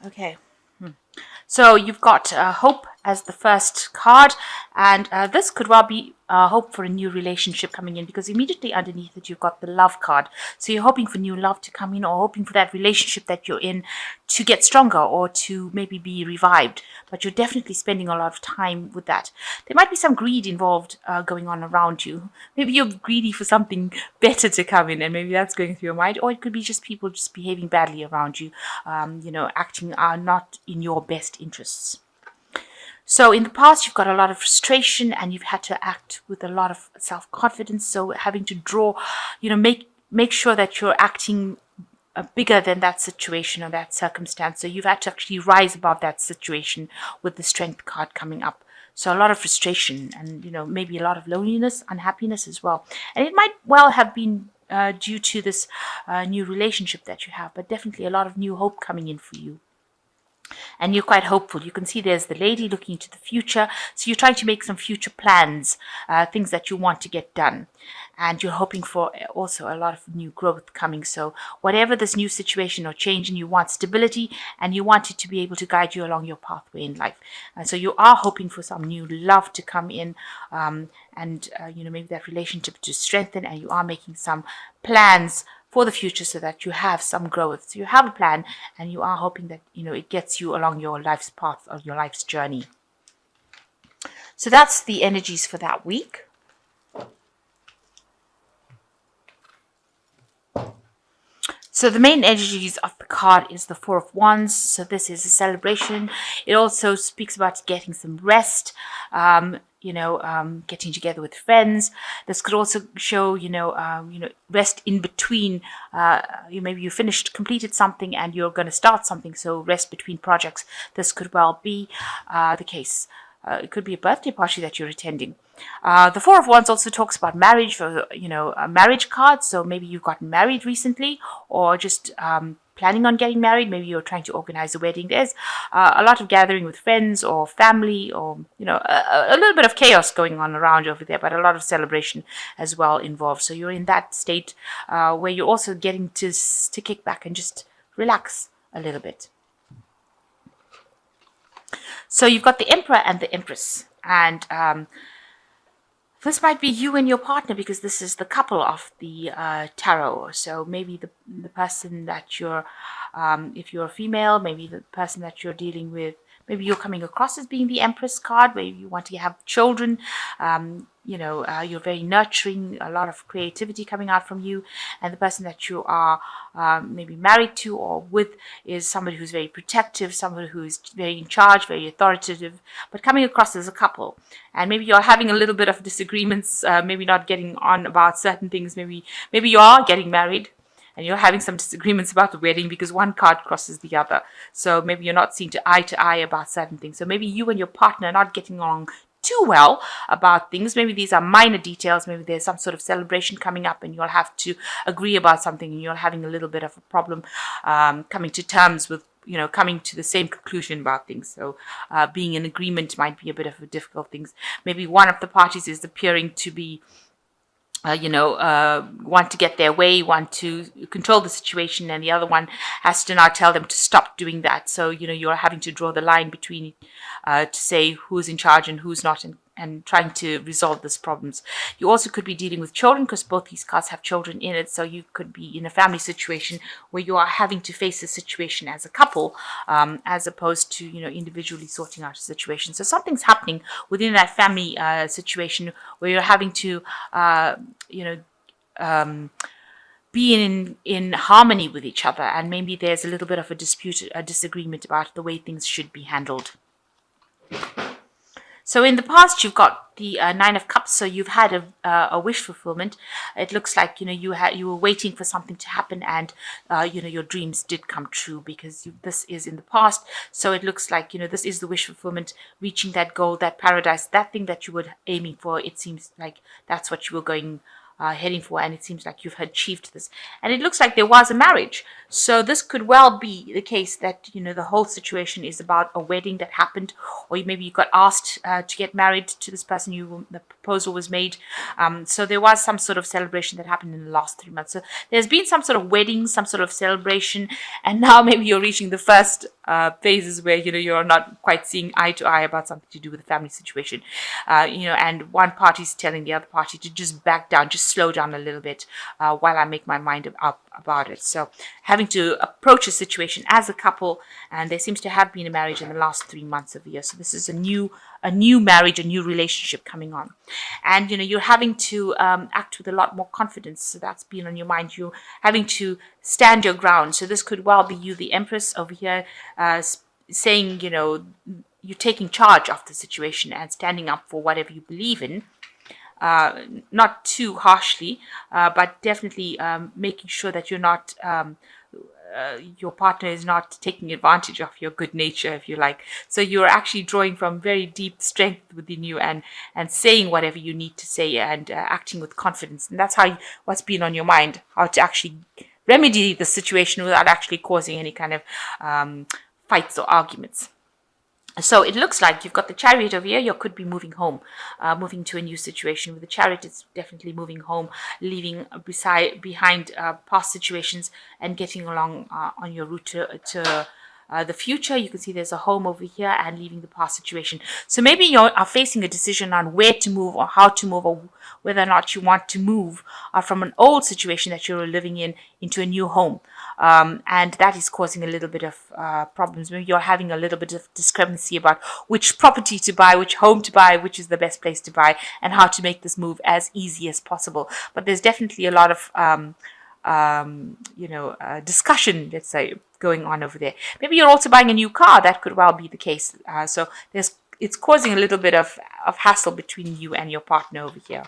Okay. So you've got hope as the first card, and this could well be hope for a new relationship coming in, because immediately underneath it you've got the love card. So you're hoping for new love to come in, or hoping for that relationship that you're in to get stronger or to maybe be revived. But you're definitely spending a lot of time with that. There might be some greed involved going on around you. Maybe you're greedy for something better to come in, and maybe that's going through your mind. Or it could be just people just behaving badly around you, acting not in your best interests. So in the past, you've got a lot of frustration and you've had to act with a lot of self-confidence. So having to draw, make sure that you're acting bigger than that situation or that circumstance. So you've had to actually rise above that situation with the strength card coming up. So a lot of frustration and, maybe a lot of loneliness, unhappiness as well. And it might well have been due to this new relationship that you have, but definitely a lot of new hope coming in for you. And you're quite hopeful. You can see there's the lady looking into the future. So you're trying to make some future plans, things that you want to get done. And you're hoping for also a lot of new growth coming. So whatever this new situation or change, and you want stability and you want it to be able to guide you along your pathway in life. And so you are hoping for some new love to come in, and maybe that relationship to strengthen, and you are making some plans for the future so that you have some growth. So you have a plan and you are hoping that, it gets you along your life's path or your life's journey. So that's the energies for that week. So the main energies of the card is the Four of Wands. So this is a celebration. It also speaks about getting some rest, getting together with friends. This could also show, rest in between. Maybe you completed something and you're going to start something. So rest between projects. This could well be the case. It could be a birthday party that you're attending. The Four of Wands also talks about marriage, a marriage card. So maybe you've gotten married recently, or just planning on getting married. Maybe you're trying to organize a wedding. There's a lot of gathering with friends or family, or a little bit of chaos going on around over there, but a lot of celebration as well involved. So you're in that state where you're also getting to kick back and just relax a little bit. So you've got the Emperor and the Empress, and this might be you and your partner, because this is the couple of the tarot. So maybe the person that you're, if you're a female, maybe the person that you're dealing with, maybe you're coming across as being the Empress card, where you want to have children. You're very nurturing, a lot of creativity coming out from you. And the person that you are maybe married to or with is somebody who's very protective, somebody who's very in charge, very authoritative, but coming across as a couple. And maybe you're having a little bit of disagreements, maybe not getting on about certain things. Maybe you are getting married and you're having some disagreements about the wedding because one card crosses the other. So maybe you're not seeing eye to eye about certain things. So maybe you and your partner are not getting along too well about things. Maybe these are minor details. Maybe there's some sort of celebration coming up and you'll have to agree about something, and you're having a little bit of a problem coming to terms with, coming to the same conclusion about things. So being in agreement might be a bit of a difficult thing. Maybe one of the parties is appearing to be want to get their way, want to control the situation, and the other one has to now tell them to stop doing that. So, you're having to draw the line between to say who's in charge and who's not, and trying to resolve these problems. You also could be dealing with children, because both these cards have children in it. So you could be in a family situation where you are having to face a situation as a couple, as opposed to, individually sorting out a situation. So something's happening within that family situation where you're having to, be in harmony with each other. And maybe there's a little bit of a disagreement about the way things should be handled. So in the past, you've got the Nine of Cups. So you've had a wish fulfillment. It looks like, you were waiting for something to happen, and, your dreams did come true, because this is in the past. So it looks like, this is the wish fulfillment, reaching that goal, that paradise, that thing that you were aiming for. It seems like that's what you were heading for, and it seems like you've achieved this. And it looks like there was a marriage. So this could well be the case that, the whole situation is about a wedding that happened, or maybe you got asked to get married to this person. The proposal was made. So there was some sort of celebration that happened in the last 3 months. So there's been some sort of wedding, some sort of celebration, and now maybe you're reaching the first phases where you're not quite seeing eye to eye about something to do with the family situation. And one party's telling the other party to just back down, just slow down a little bit while I make my mind up about it. So having to approach a situation as a couple, and there seems to have been a marriage in the last 3 months of the year. So this is a new marriage, a new relationship coming on, and you're having to act with a lot more confidence. So that's been on your mind. You're having to stand your ground. So this could well be you, the Empress over here, saying you're taking charge of the situation and standing up for whatever you believe in. Not too harshly, but definitely making sure that you're not your partner is not taking advantage of your good nature, if you like. So you're actually drawing from very deep strength within you and saying whatever you need to say and acting with confidence. And that's what's been on your mind, how to actually remedy the situation without actually causing any kind of fights or arguments. So it looks like you've got the Chariot over here. You could be moving home, moving to a new situation. With the Chariot, it's definitely moving home, leaving behind past situations and getting along on your route to the future. You can see there's a home over here and leaving the past situation. So maybe you are facing a decision on where to move or how to move, or whether or not you want to move from an old situation that you're living in into a new home. And that is causing a little bit of problems. Maybe you're having a little bit of discrepancy about which property to buy, which home to buy, which is the best place to buy, and how to make this move as easy as possible. But there's definitely a lot of discussion, let's say, going on over there. Maybe you're also buying a new car. That could well be the case. So it's causing a little bit of hassle between you and your partner over here.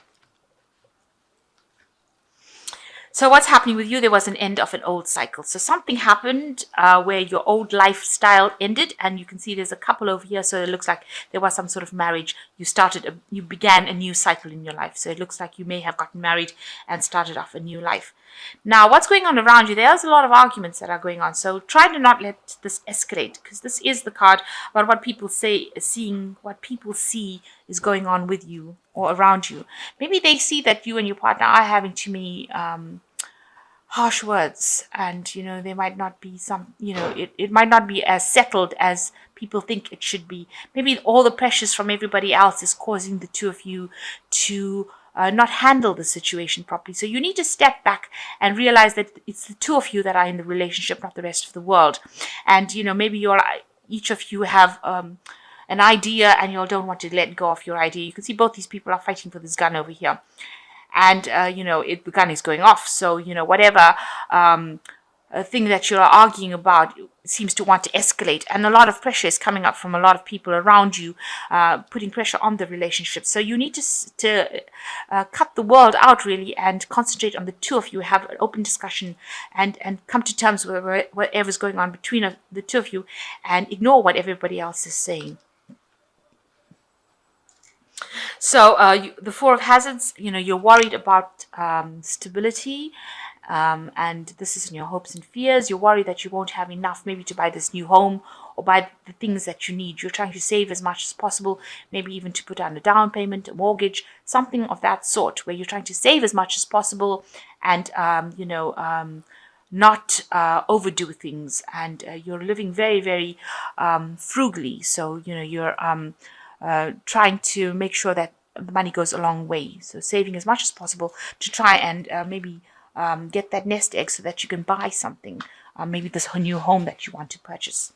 So what's happening with you? There was an end of an old cycle. So something happened where your old lifestyle ended, and you can see there's a couple over here. So it looks like there was some sort of marriage. You began a new cycle in your life. So it looks like you may have gotten married and started off a new life. Now, what's going on around you? There's a lot of arguments that are going on. So try to not let this escalate, because this is the card about what people see is going on with you or around you. Maybe they see that you and your partner are having too many harsh words, and there might not be it might not be as settled as people think it should be. Maybe all the pressures from everybody else is causing the two of you to not handle the situation properly. So you need to step back and realize that it's the two of you that are in the relationship, not the rest of the world. And maybe each of you have an idea and you don't want to let go of your idea. You can see both these people are fighting for this gun over here. And, the gun is going off. So, whatever thing that you're arguing about seems to want to escalate. And a lot of pressure is coming up from a lot of people around you, putting pressure on the relationship. So you need to cut the world out, really, and concentrate on the two of you, have an open discussion and come to terms with whatever's going on between the two of you, and ignore what everybody else is saying. So the Four of Hazards, you're worried about stability, and this is in your hopes and fears. You're worried that you won't have enough maybe to buy this new home or buy the things that you need. You're trying to save as much as possible, maybe even to put down a down payment, a mortgage, something of that sort, where you're trying to save as much as possible and, not overdo things. And you're living very, very frugally. So, you're trying to make sure that the money goes a long way. So saving as much as possible to try and maybe get that nest egg so that you can buy something, maybe this new home that you want to purchase.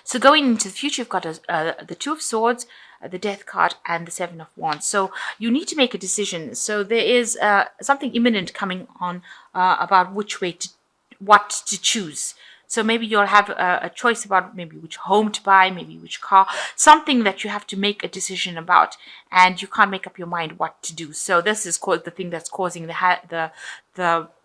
So going into the future, you've got the Two of Swords, the Death card, and the Seven of Wands. So you need to make a decision. So there is something imminent coming on about what to choose. So maybe you'll have a choice about maybe which home to buy, maybe which car, something that you have to make a decision about, and you can't make up your mind what to do. So this is the thing that's causing the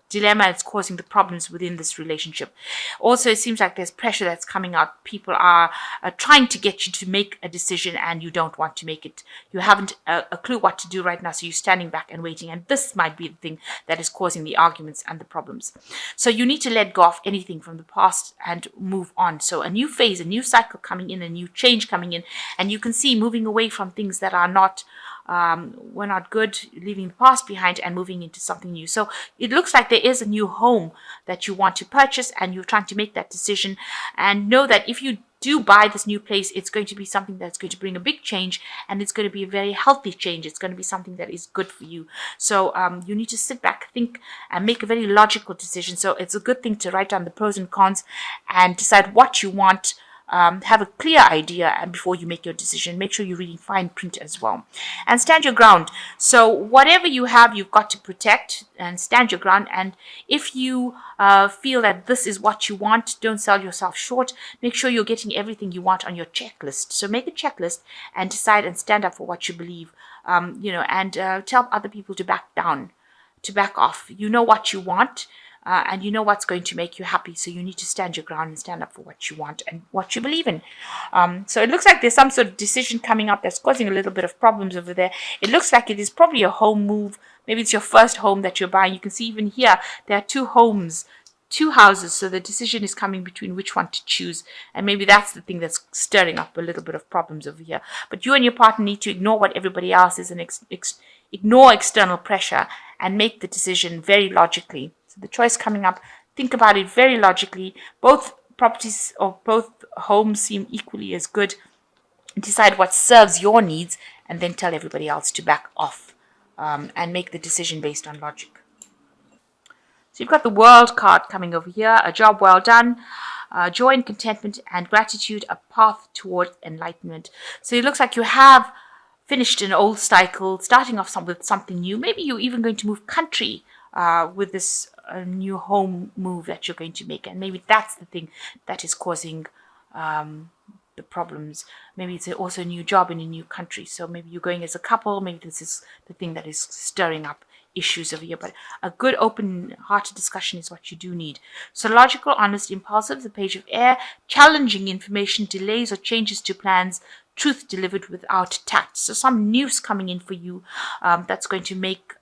dilemma. It's causing the problems within this relationship. Also, it seems like there's pressure that's coming out. People are trying to get you to make a decision and you don't want to make it. You haven't a clue what to do right now, so you're standing back and waiting. And this might be the thing that is causing the arguments and the problems. So you need to let go of anything from the past and move on. So a new phase, a new cycle coming in, a new change coming in. And you can see moving away from things that are not were not good, leaving the past behind and moving into something new. So it looks like there is a new home that you want to purchase, and you're trying to make that decision. And know that if you do buy this new place, it's going to be something that's going to bring a big change, and it's going to be a very healthy change. It's going to be something that is good for you. So you need to sit back, think, and make a very logical decision. So it's a good thing to write down the pros and cons and decide what you want. Have a clear idea, and before you make your decision, make sure you're reading fine print as well, and stand your ground. So whatever you have, you've got to protect and stand your ground. And if you feel that this is what you want, don't sell yourself short. Make sure you're getting everything you want on your checklist. So make a checklist and decide and stand up for what you believe. And tell other people to back down, to back off. You know what you want. And you know what's going to make you happy. So you need to stand your ground and stand up for what you want and what you believe in. So it looks like there's some sort of decision coming up that's causing a little bit of problems over there. It looks like it is probably a home move. Maybe it's your first home that you're buying. You can see even here, there are two houses. So the decision is coming between which one to choose. And maybe that's the thing that's stirring up a little bit of problems over here. But you and your partner need to ignore what everybody else is and ignore external pressure and make the decision very logically. The choice coming up, think about it very logically. Both properties or both homes seem equally as good. Decide what serves your needs, and then tell everybody else to back off, and make the decision based on logic. So you've got the World card coming over here. A job well done, joy and contentment and gratitude, a path toward enlightenment. So it looks like you have finished an old cycle, starting off with something new. Maybe you're even going to move country with this new home move that you're going to make, and maybe that's the thing that is causing the problems. Maybe it's also a new job in a new country, so maybe you're going as a couple. Maybe this is the thing that is stirring up issues over here. But a good open-hearted discussion is what you do need. So logical, honest, impulsive, the page of air, challenging information, delays or changes to plans, truth delivered without tact. So some news coming in for you that's going to make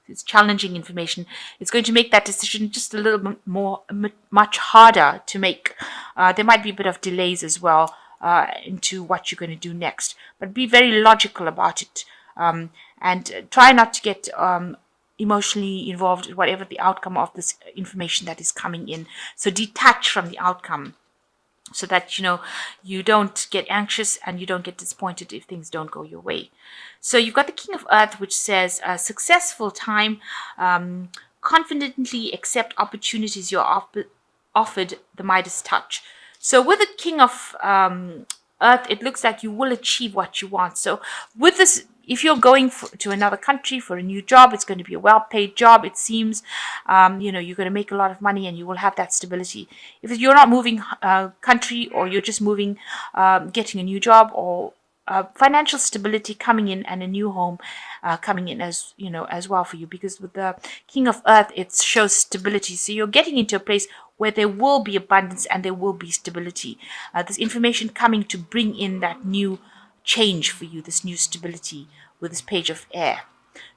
it's challenging information. It's going to make that decision just a little bit much harder to make. There might be a bit of delays as well into what you're going to do next. But be very logical about it, and try not to get emotionally involved in whatever the outcome of this information that is coming in. So detach from the outcome, so that you don't get anxious and you don't get disappointed if things don't go your way. So you've got the King of Earth, which says a successful time, confidently accept opportunities you're offered, the Midas touch. So with the King of Earth, it looks like you will achieve what you want. So with this, if you're going to another country for a new job, it's going to be a well-paid job, it seems. You're going to make a lot of money and you will have that stability. If you're not moving country, or you're just moving, getting a new job, or financial stability coming in, and a new home coming in as well for you, because with the King of Earth, it shows stability. So you're getting into a place where there will be abundance and there will be stability. This information coming to bring in that new change for you, this new stability with this page of air.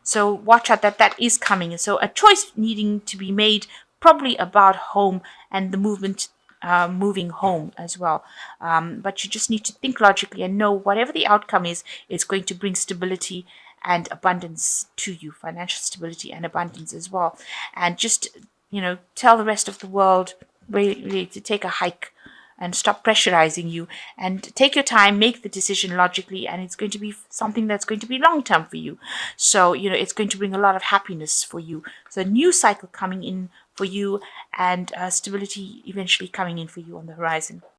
So watch out that is coming. And so a choice needing to be made, probably about home and the movement, moving home as well. But you just need to think logically and know whatever the outcome is, it's going to bring stability and abundance to you, financial stability and abundance as well. And just, tell the rest of the world really to take a hike and stop pressurizing you, and take your time, make the decision logically, and it's going to be something that's going to be long-term for you. So, it's going to bring a lot of happiness for you. So a new cycle coming in for you, and stability eventually coming in for you on the horizon.